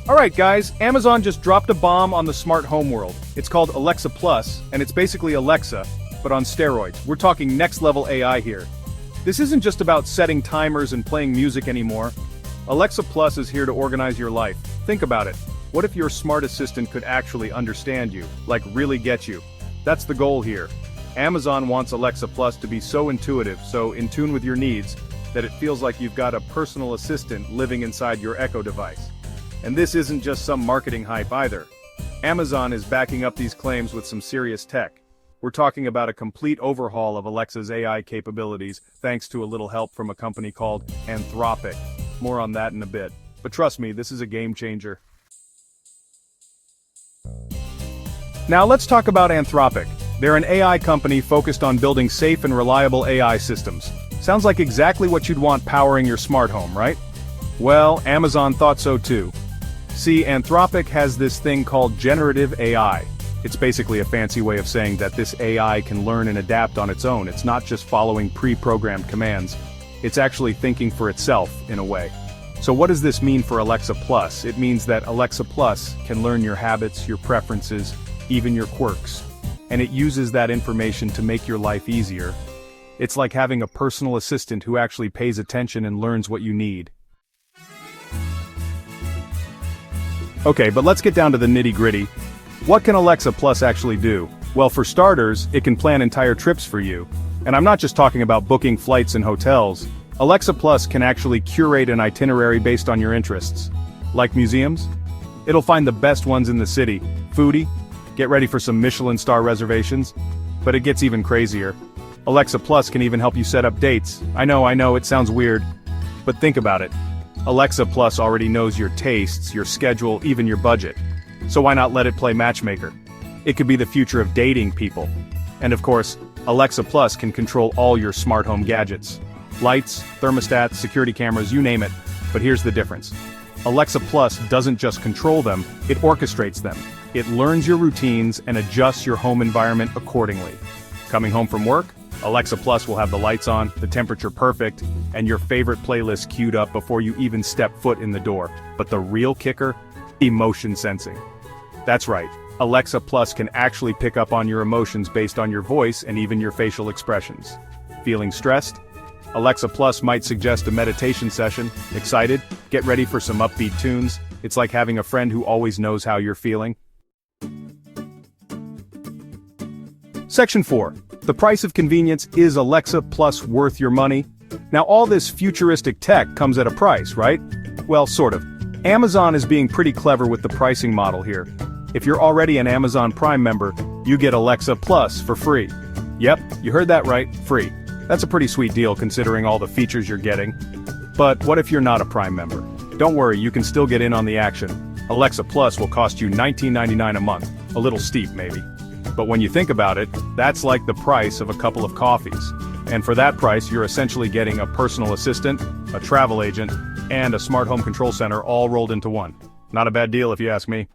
Alright guys, Amazon just dropped a bomb on the smart home world. It's called Alexa Plus, and it's basically Alexa, but on steroids. We're talking next level AI here. This isn't just about setting timers and playing music anymore. Alexa Plus is here to organize your life. Think about it. What if your smart assistant could actually understand you, like really get you? That's the goal here. Amazon wants Alexa Plus to be so intuitive, so in tune with your needs, that it feels like you've got a personal assistant living inside your Echo device. And this isn't just some marketing hype either. Amazon is backing up these claims with some serious tech. We're talking about a complete overhaul of Alexa's AI capabilities, thanks to a little help from a company called Anthropic. More on that in a bit. But trust me, this is a game changer. Now let's talk about Anthropic. They're an AI company focused on building safe and reliable AI systems. Sounds like exactly what you'd want powering your smart home, right? Well, Amazon thought so too. See, Anthropic has this thing called generative AI. It's basically a fancy way of saying that this AI can learn and adapt on its own. It's not just following pre-programmed commands. It's actually thinking for itself, in a way. So what does this mean for Alexa Plus? It means that Alexa Plus can learn your habits, your preferences, even your quirks. And it uses that information to make your life easier. It's like having a personal assistant who actually pays attention and learns what you need. Okay, but let's get down to the nitty-gritty. What can Alexa Plus actually do? Well, for starters, it can plan entire trips for you. And I'm not just talking about booking flights and hotels. Alexa Plus can actually curate an itinerary based on your interests. Like museums? It'll find the best ones in the city. Foodie? Get ready for some Michelin star reservations. But it gets even crazier. Alexa Plus can even help you set up dates. I know, it sounds weird. But think about it. Alexa Plus already knows your tastes, your schedule, even your budget. So why not let it play matchmaker? It could be the future of dating people. And of course, Alexa Plus can control all your smart home gadgets. Lights, thermostats, security cameras, you name it. But here's the difference. Alexa Plus doesn't just control them, it orchestrates them. It learns your routines and adjusts your home environment accordingly. Coming home from work? Alexa Plus will have the lights on, the temperature perfect, and your favorite playlist queued up before you even step foot in the door. But the real kicker? Emotion sensing. That's right, Alexa Plus can actually pick up on your emotions based on your voice and even your facial expressions. Feeling stressed? Alexa Plus might suggest a meditation session. Excited? Get ready for some upbeat tunes. It's like having a friend who always knows how you're feeling. Section 4. The price of convenience. Is Alexa Plus worth your money? Now all this futuristic tech comes at a price, right? Well, sort of. Amazon is being pretty clever with the pricing model here. If you're already an Amazon Prime member, you get Alexa Plus for free. Yep, you heard that right, free. That's a pretty sweet deal considering all the features you're getting. But what if you're not a Prime member? Don't worry, you can still get in on the action. Alexa Plus will cost you $19.99 a month, a little steep maybe. But when you think about it, that's like the price of a couple of coffees. And for that price, you're essentially getting a personal assistant, a travel agent, and a smart home control center all rolled into one. Not a bad deal if you ask me.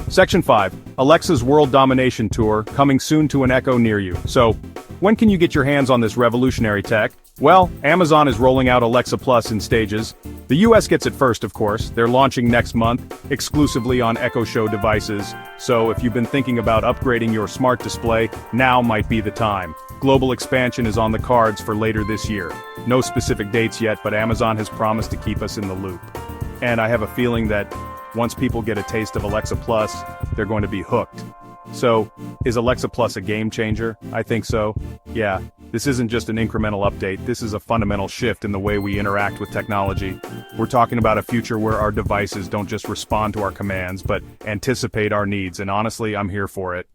Section 5. Alexa's World Domination Tour, coming soon to an Echo near you. So, when can you get your hands on this revolutionary tech? Well, Amazon is rolling out Alexa Plus in stages. The US gets it first, of course. They're launching next month, exclusively on Echo Show devices. So if you've been thinking about upgrading your smart display, now might be the time. Global expansion is on the cards for later this year. No specific dates yet, but Amazon has promised to keep us in the loop. And I have a feeling that once people get a taste of Alexa Plus, they're going to be hooked. So, is Alexa Plus a game changer? I think so. Yeah, this isn't just an incremental update, this is a fundamental shift in the way we interact with technology. We're talking about a future where our devices don't just respond to our commands, but anticipate our needs, and honestly, I'm here for it.